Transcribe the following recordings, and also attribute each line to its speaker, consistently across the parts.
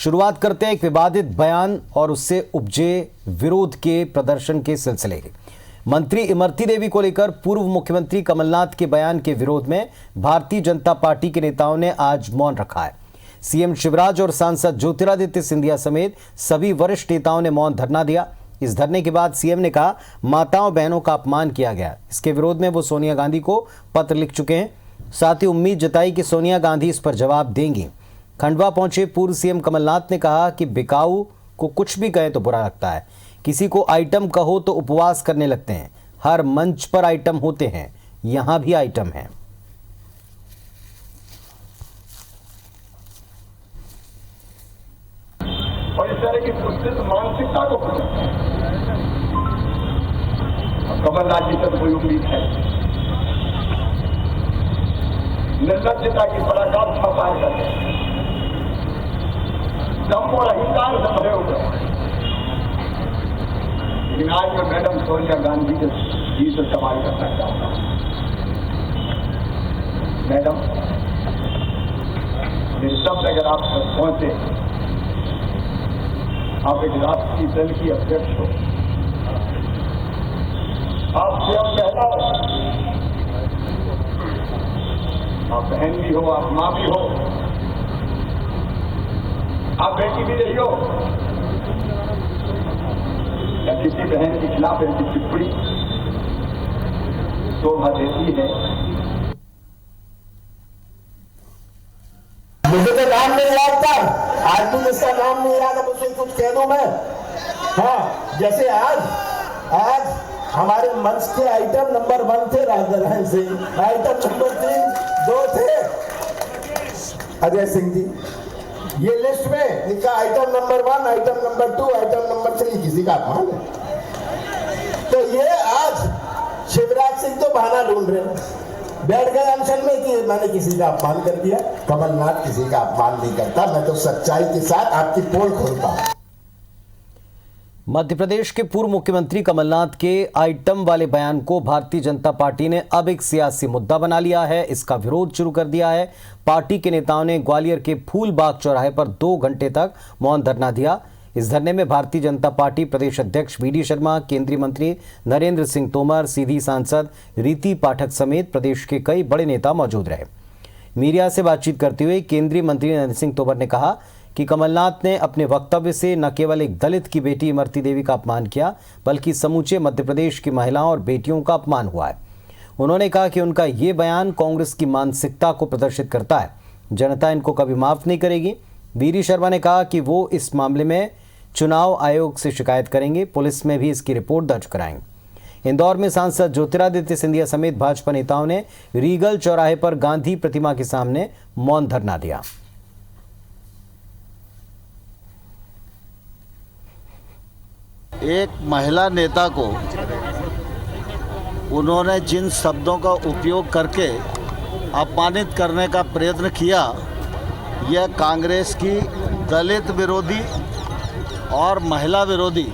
Speaker 1: शुरुआत करते हैं एक विवादित बयान और उससे उपजे विरोध के प्रदर्शन के सिलसिले की। मंत्री इमरती देवी को लेकर पूर्व मुख्यमंत्री कमलनाथ के बयान के विरोध में भारतीय जनता पार्टी के नेताओं ने आज मौन रखा है। सीएम शिवराज और सांसद ज्योतिरादित्य सिंधिया समेत सभी वरिष्ठ नेताओं ने मौन धरना दिया। इस धरने के बाद सीएम ने कहा माताओं बहनों का अपमान किया गया। इसके विरोध में वो सोनिया गांधी को पत्र लिख चुके हैं। साथ ही उम्मीद जताई कि सोनिया गांधी इस पर जवाब देंगी। खंडवा पहुंचे पूर्व सीएम कमलनाथ ने कहा कि बिकाऊ को कुछ भी कहे तो बुरा लगता है, किसी को आइटम कहो तो उपवास करने लगते हैं। हर मंच पर आइटम होते हैं, यहां भी आइटम है।
Speaker 2: और इस तरह की कुत्सित मानसिकता को कमलनाथ जी तक कोई उम्मीद है। निर्लज्जता की पराकाष्ठा पार करते दम और अहिंकार से भरे हुए। लेकिन आज मैं मैडम सोनिया गांधी जी से सवाल करना चाहता हूं। मैडम, मेरे शब्द अगर आप तक पहुंचे, आप एक राष्ट्रीय दल की अध्यक्ष हो, आप स्वयं पहला हो, आप बहन भी हो, आप मां भी हो, आप बेटी भी रही हो, या किसी बहन के खिलाफ ऐसी टिप्पणी शोभा देती है।
Speaker 3: मुझे तो नाम नहीं याद था, आज भी इसका नाम नहीं याद, अब उसे कुछ कह दूं मैं। हाँ, जैसे आज हमारे मंच के आइटम नंबर 1 थे राजनारायण सिंह, आइटम नंबर 3 2 थे अजय सिंह जी। ये लिस्ट में लिखा item number 1, item number 2, item number 3, किसी का अपमान है। तो ये आज शिवराज सिंह तो बहाना ढूंढ रहे हैं, बैठ गए अनशन में कि मैंने किसी का अपमान कर दिया। कमलनाथ किसी का अपमान नहीं करता, मैं तो सच्चाई के साथ आपकी पोल खोलता हूं।
Speaker 1: मध्य प्रदेश के पूर्व मुख्यमंत्री कमलनाथ के आइटम वाले बयान को भारतीय जनता पार्टी ने अब एक सियासी मुद्दा बना लिया है। इसका विरोध शुरू कर दिया है। पार्टी के नेताओं ने ग्वालियर के फूलबाग चौराहे पर 2 घंटे तक मौन धरना दिया। इस धरने में भारतीय जनता पार्टी प्रदेश अध्यक्ष वी डी शर्मा, केंद्रीय मंत्री नरेंद्र सिंह तोमर, सीधी सांसद रीति पाठक समेत प्रदेश के कई बड़े नेता मौजूद रहे। मीडिया से बातचीत करते हुए केंद्रीय मंत्री नरेंद्र सिंह तोमर ने कहा कि कमलनाथ ने अपने वक्तव्य से न केवल एक दलित की बेटी इमरती देवी का अपमान किया, बल्कि समूचे मध्य प्रदेश की महिलाओं और बेटियों का अपमान हुआ है। उन्होंने कहा कि उनका ये बयान कांग्रेस की मानसिकता को प्रदर्शित करता है। जनता इनको कभी माफ नहीं करेगी। वीडी शर्मा ने कहा कि वो इस मामले में चुनाव आयोग से शिकायत करेंगे, पुलिस में भी इसकी रिपोर्ट दर्ज कराएंगे। इंदौर में सांसद ज्योतिरादित्य सिंधिया समेत भाजपा नेताओं ने रीगल चौराहे पर गांधी प्रतिमा के सामने मौन धरना दिया।
Speaker 4: एक महिला नेता को उन्होंने जिन शब्दों का उपयोग करके अपमानित करने का प्रयत्न किया, यह कांग्रेस की दलित विरोधी और महिला विरोधी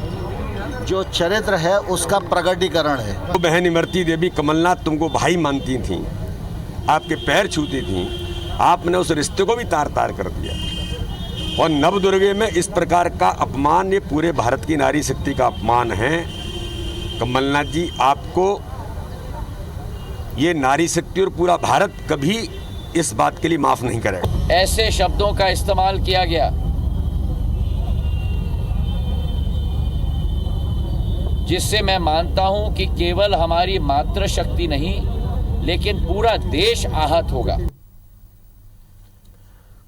Speaker 4: जो चरित्र है उसका प्रकटीकरण है।
Speaker 5: तो बहन इमरती देवी, कमलनाथ तुमको भाई मानती थीं, आपके पैर छूती थीं, आपने उस रिश्ते को भी तार तार कर दिया। और नवदुर्गे में इस प्रकार का अपमान, ये पूरे भारत की नारी शक्ति का अपमान है। कमलनाथ जी, आपको ये नारी शक्ति और पूरा भारत कभी इस बात के लिए माफ नहीं करेगा।
Speaker 6: ऐसे शब्दों का इस्तेमाल किया गया जिससे मैं मानता हूं कि केवल हमारी मातृशक्ति नहीं, लेकिन पूरा देश आहत होगा।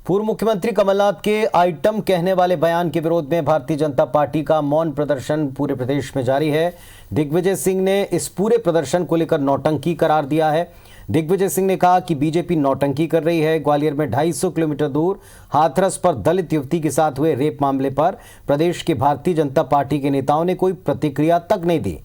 Speaker 1: पूर्व मुख्यमंत्री कमलनाथ के आइटम कहने वाले बयान के विरोध में भारतीय जनता पार्टी का मौन प्रदर्शन पूरे प्रदेश में जारी है। दिग्विजय सिंह ने इस पूरे प्रदर्शन को लेकर नौटंकी करार दिया है। दिग्विजय सिंह ने कहा कि बीजेपी नौटंकी कर रही है। ग्वालियर में 250 किलोमीटर दूर हाथरस पर दलित युवती के साथ हुए रेप मामले पर प्रदेश के भारतीय जनता पार्टी के नेताओं ने कोई प्रतिक्रिया तक नहीं दी।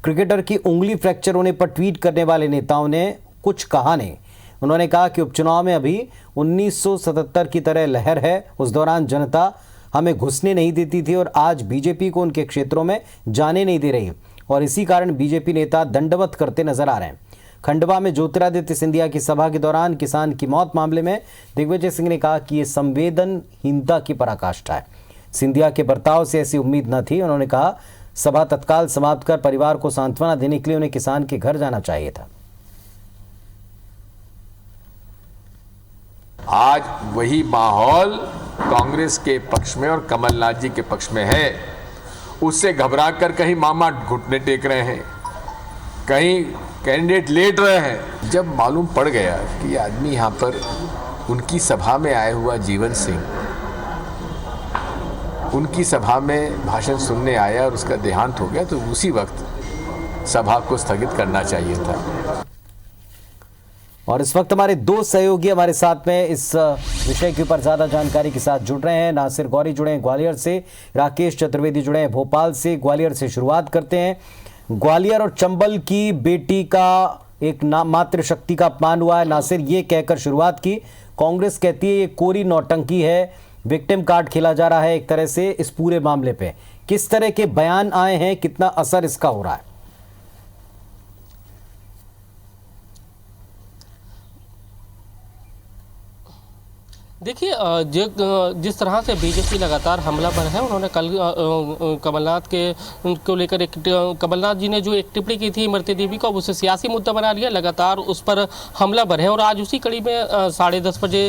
Speaker 1: क्रिकेटर की उंगली फ्रैक्चर होने पर ट्वीट करने वाले नेताओं ने कुछ कहा नहीं। उन्होंने कहा कि उपचुनाव में अभी 1977 की तरह लहर है। उस दौरान जनता हमें घुसने नहीं देती थी और आज बीजेपी को उनके क्षेत्रों में जाने नहीं दे रही और इसी कारण बीजेपी नेता दंडवत करते नजर आ रहे हैं। खंडवा में ज्योतिरादित्य सिंधिया की सभा के दौरान किसान की मौत मामले में दिग्विजय सिंह ने कहा कि ये संवेदनहीनता की पराकाष्ठा है। सिंधिया के बर्ताव से ऐसी उम्मीद न थी। उन्होंने कहा सभा तत्काल समाप्त कर परिवार को सांत्वना देने के लिए उन्हें किसान के घर जाना चाहिए था।
Speaker 7: आज वही माहौल कांग्रेस के पक्ष में और कमलनाथ जी के पक्ष में है। उससे घबराकर कहीं मामा घुटने टेक रहे हैं, कहीं कैंडिडेट लेट रहे हैं। जब मालूम पड़ गया कि आदमी यहाँ पर उनकी सभा में आया हुआ जीवन सिंह उनकी सभा में भाषण सुनने आया और उसका देहांत हो गया, तो उसी वक्त सभा को स्थगित करना चाहिए था।
Speaker 1: और इस वक्त हमारे दो सहयोगी हमारे साथ में इस विषय के ऊपर ज्यादा जानकारी के साथ जुड़ रहे हैं। नासिर गौरी जुड़े हैं ग्वालियर से, राकेश चतुर्वेदी जुड़े हैं भोपाल से। ग्वालियर से शुरुआत करते हैं। ग्वालियर और चंबल की बेटी का एक मातृशक्ति का अपमान हुआ है। नासिर ये कहकर शुरुआत की, कांग्रेस कहती है ये कोरी नौटंकी है, विक्टिम कार्ड खेला जा रहा है एक तरह से इस पूरे मामले पे। किस तरह के बयान आए हैं, कितना असर इसका हो रहा है?
Speaker 8: देखिए, जिस तरह से बीजेपी लगातार हमला पर है, उन्होंने कल कमलनाथ को लेकर कमलनाथ जी ने जो एक टिप्पणी की थी इमरती देवी को, अब उसे सियासी मुद्दा बना लिया, लगातार उस पर हमला पर है। और आज उसी कड़ी में 10:30 बजे,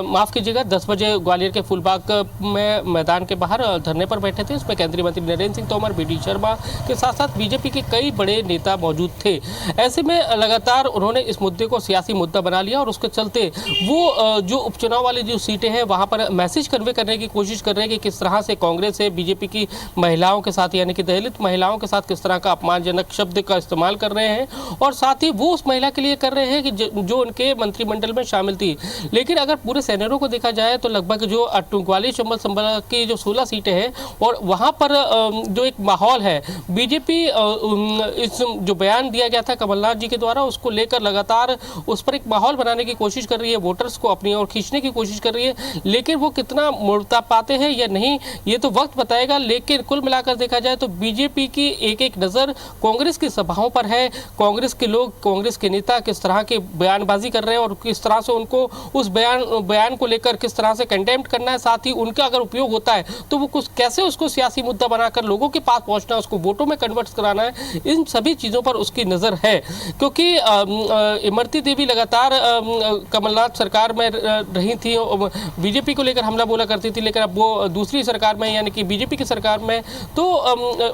Speaker 8: माफ़ कीजिएगा 10 बजे ग्वालियर के फूलबाग में मैदान के बाहर धरने पर बैठे थे। उसमें केंद्रीय मंत्री नरेंद्र सिंह तोमर, BD शर्मा के साथ साथ बीजेपी के कई बड़े नेता मौजूद थे। ऐसे में लगातार उन्होंने इस मुद्दे को सियासी मुद्दा बना लिया और उसके चलते वो जो उपचुनाव वाली जो सीटें हैं वहां पर मैसेज कन्वे करने की कोशिश कर रहे हैं कि किस तरह से कांग्रेस है बीजेपी की महिलाओं के साथ, यानी कि दलित महिलाओं के साथ किस तरह का अपमानजनक शब्द का इस्तेमाल कर रहे हैं। और साथ ही वो उस महिला के लिए कर रहे हैं कि जो उनके मंत्रिमंडल में शामिल थी। लेकिन अगर पूरे सेनेरों को देखा जाए तो लगभग जो ग्वालियर चंबल संभाग की जो 16 सीटें हैं और वहां पर जो एक माहौल है, बीजेपी इस जो बयान दिया गया था कमलनाथ जी के द्वारा उसको लेकर लगातार उस पर एक माहौल बनाने की कोशिश कर रही है, वोटर्स को अपनी ओर खींचने की कोशिश कर रही है। लेकिन वो कितना मुड़ता पाते हैं या नहीं ये तो वक्त बताएगा। लेकिन कुल मिलाकर देखा जाए तो बीजेपी की एक नज़र कांग्रेस की सभाओं पर है। कांग्रेस के लोग, कांग्रेस के नेता किस तरह के बयानबाजी कर रहे हैं और किस तरह से उनको उस बयान को लेकर किस तरह से कंडेम्ड करना है। साथ ही उनका अगर उपयोग होता है तो वो कुछ कैसे उसको सियासी मुद्दा बनाकर लोगों के पास पहुंचना है, उसको वोटों में कन्वर्ट कराना है, इन सभी चीज़ों पर उसकी नज़र है। क्योंकि इमरती देवी लगातार कमलनाथ सरकार में रही थी, बीजेपी को लेकर हमला बोला करती थी, लेकिन अब वो दूसरी सरकार में यानी कि बीजेपी की सरकार में तो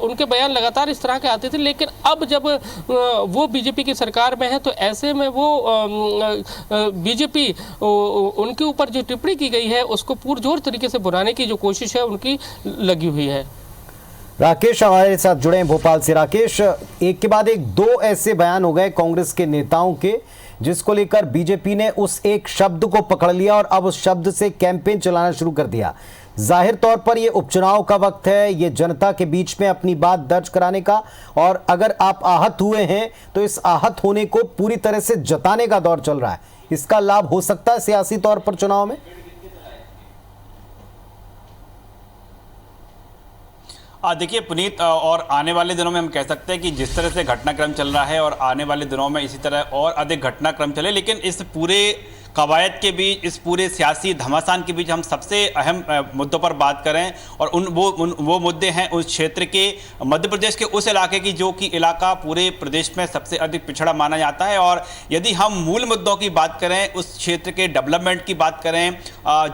Speaker 8: उनके बयान लगातार इस तरह के आते थे। लेकिन अब जब वो बीजेपी की सरकार में है तो ऐसे में वो बीजेपी उनके ऊपर जो टिप्पणी की गई है उसको पुरजोर तरीके से बुलाने की जो कोशिश है उनकी लगी हुई है।
Speaker 1: राकेश हमारे साथ जुड़े हैं भोपाल से। राकेश, एक के बाद एक दो ऐसे बयान हो गए कांग्रेस के नेताओं के जिसको लेकर बीजेपी ने उस एक शब्द को पकड़ लिया और अब उस शब्द से कैंपेन चलाना शुरू कर दिया। जाहिर तौर पर यह उपचुनाव का वक्त है, ये जनता के बीच में अपनी बात दर्ज कराने का, और अगर आप आहत हुए हैं तो इस आहत होने को पूरी तरह से जताने का दौर चल रहा है। इसका लाभ हो सकता है सियासी तौर पर चुनाव में?
Speaker 9: देखिए पुनीत, और आने वाले दिनों में हम कह सकते हैं कि जिस तरह से घटनाक्रम चल रहा है और आने वाले दिनों में इसी तरह और अधिक घटनाक्रम चले। लेकिन इस पूरे कवायद के बीच, इस पूरे सियासी घमासान के बीच हम सबसे अहम मुद्दों पर बात करें और वो मुद्दे हैं उस क्षेत्र के, मध्य प्रदेश के उस इलाके की जो कि इलाका पूरे प्रदेश में सबसे अधिक पिछड़ा माना जाता है। और यदि हम मूल मुद्दों की बात करें, उस क्षेत्र के डेवलपमेंट की बात करें,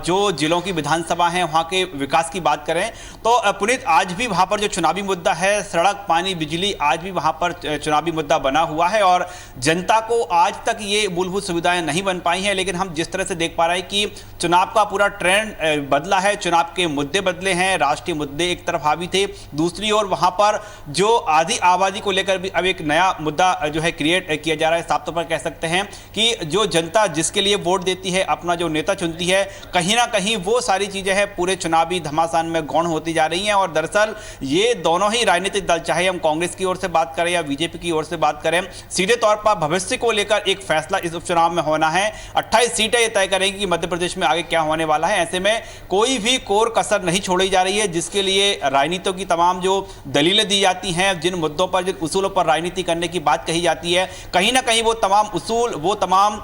Speaker 9: जो जिलों की विधानसभा हैं वहाँ के विकास की बात करें, तो पुनीत आज भी वहाँ पर जो चुनावी मुद्दा है, सड़क, पानी, बिजली, आज भी वहाँ पर चुनावी मुद्दा बना हुआ है। और जनता को आज तक ये मूलभूत सुविधाएं नहीं बन पाई हैं। लेकिन हम जिस तरह से देख पा रहे हैं कि चुनाव का पूरा ट्रेंड बदला है, चुनाव के मुद्दे बदले हैं, राष्ट्रीय मुद्दे एक तरफ हावी थे, दूसरी ओर वहां पर जो आधी आबादी को लेकर भी अब एक नया मुद्दा जो है क्रिएट किया जा रहा है। साफ तौर पर कह सकते हैं कि जो जनता जिसके लिए वोट देती है, अपना जो नेता चुनती है, कहीं ना कहीं वो सारी चीजें हैं पूरे चुनावी घमासान में गौण होती जा रही हैं। और दरअसल ये दोनों ही राजनीतिक दल, चाहे हम कांग्रेस की ओर से बात करें या बीजेपी की ओर से बात करें, सीधे तौर पर भविष्य को लेकर एक फैसला इस उपचुनाव में होना है। 28 28 सीटें ये तय करेंगी कि मध्य प्रदेश में आगे क्या होने वाला है। ऐसे में कोई भी कोर कसर नहीं छोड़ी जा रही है, जिसके लिए राजनीतियों की तमाम जो दलीलें दी जाती हैं, जिन मुद्दों पर, जिन उसूलों पर राजनीति करने की बात कही जाती है, कहीं ना कहीं वो तमाम उसूल, वो तमाम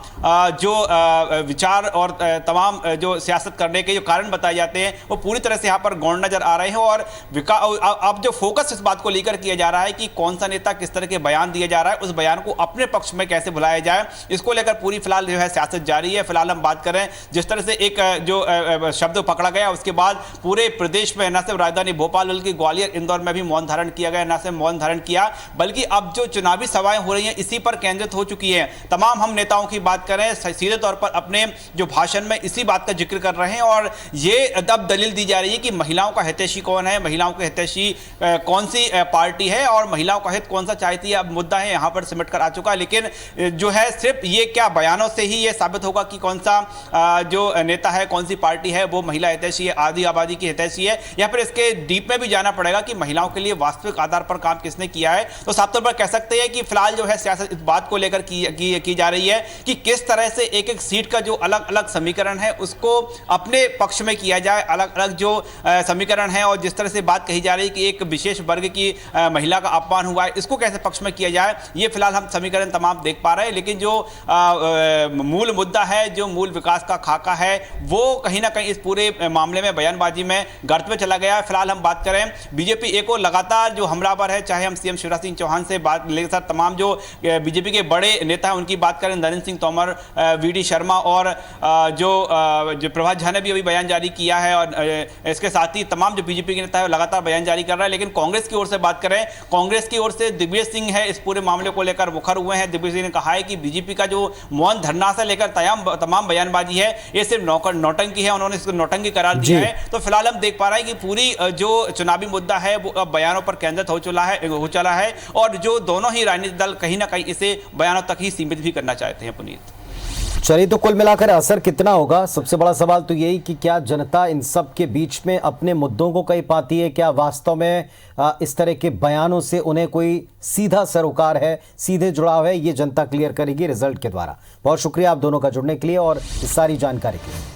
Speaker 9: जो विचार और तमाम जो सियासत करने के जो कारण बताए जाते हैं, वो पूरी तरह से यहाँ पर गौण नजर आ रहे हैं। और अब जो फोकस इस बात को लेकर किया जा रहा है कि कौन सा नेता किस तरह के बयान दिया जा रहा है, उस बयान को अपने पक्ष में कैसे बुलाया जाए, इसको लेकर पूरी फिलहाल जो है सियासत जारी है। फिलहाल हम बात करें जिस तरह से एक जो शब्द पकड़ा गया, उसके बाद पूरे प्रदेश में न सिर्फ राजधानी भोपाल बल्कि ग्वालियर, इंदौर में भी मौन धारण किया गया। न सिर्फ मौन धारण किया बल्कि अब जो चुनावी सभाएं हो रही हैं इसी पर केंद्रित हो चुकी है। तमाम हम नेताओं की बात करें सीधे तौर पर अपने जो भाषण में इसी बात का जिक्र कर रहे हैं और ये अब दलील दी जा रही है कि महिलाओं का हितैषी कौन है, महिलाओं के हितैषी कौन सी पार्टी है और महिलाओं का हित कौन सा चाहती है। अब मुद्दा है यहाँ पर सिमट कर आ चुका है। लेकिन जो है सिर्फ ये क्या बयानों से ही ये साबित होगा कि कौन सा जो नेता है, कौन सी पार्टी है वो महिला हितैषी है, आधी आबादी की हितैषी है, या फिर इसके डीप में भी जाना पड़ेगा कि महिलाओं के लिए वास्तविक आधार पर काम किसने किया है। तो साफ तौर पर कह सकते हैं कि फिलहाल जो है सियासत इस बात को लेकर की जा रही है कि किस तरह से एक एक सीट का जो अलग अलग समीकरण है उसको अपने पक्ष में किया जाए। अलग अलग जो समीकरण है और जिस तरह से बात कही जा रही है कि एक विशेष वर्ग की महिला का अपमान हुआ है, इसको कैसे पक्ष में किया जाए, ये फिलहाल हम समीकरण तमाम देख पा रहे हैं। लेकिन जो मूल मुद्दा है, जो मूल विकास का खाका है, वो कहीं ना कहीं इस पूरे मामले में बयानबाजी में गर्त में चला गया है। फिलहाल हम बात करें बीजेपी एक और लगातार जो हमलावर है, चाहे हम सीएम शिवराज सिंह चौहान से बात लेकर तमाम जो बीजेपी के बड़े नेता हैं उनकी बात करें, नरेंद्र सिंह तोमर, वीडी शर्मा और जो प्रभात झा ने भी अभी बयान जारी किया है और इसके साथ ही तमाम जो बीजेपी के नेता है लगातार बयान जारी कर रहा है। लेकिन कांग्रेस की ओर से बात करें, कांग्रेस की ओर से दिग्विजय सिंह है इस पूरे मामले को लेकर मुखर हुए हैं। दिग्विजय सिंह ने कहा है कि बीजेपी का जो मौन धरना से लेकर तमाम बयानबाजी है ये सिर्फ नौटंकी है, उन्होंने इसको नौटंकी करार दिया है। तो फिलहाल हम देख पा रहे हैं कि पूरी जो चुनावी मुद्दा है वो अब बयानों पर केंद्रित हो चला है और जो दोनों ही राजनीतिक दल कहीं ना कहीं इसे बयानों तक ही सीमित भी करना चाहते हैं। पुनीत,
Speaker 1: चलिए, तो कुल मिलाकर असर कितना होगा? सबसे बड़ा सवाल तो यही कि क्या जनता इन सब के बीच में अपने मुद्दों को कह पाती है? क्या वास्तव में इस तरह के बयानों से उन्हें कोई सीधा सरोकार है, सीधे जुड़ाव है? ये जनता क्लियर करेगी रिजल्ट के द्वारा। बहुत शुक्रिया आप दोनों का जुड़ने के लिए और इस सारी जानकारी के लिए।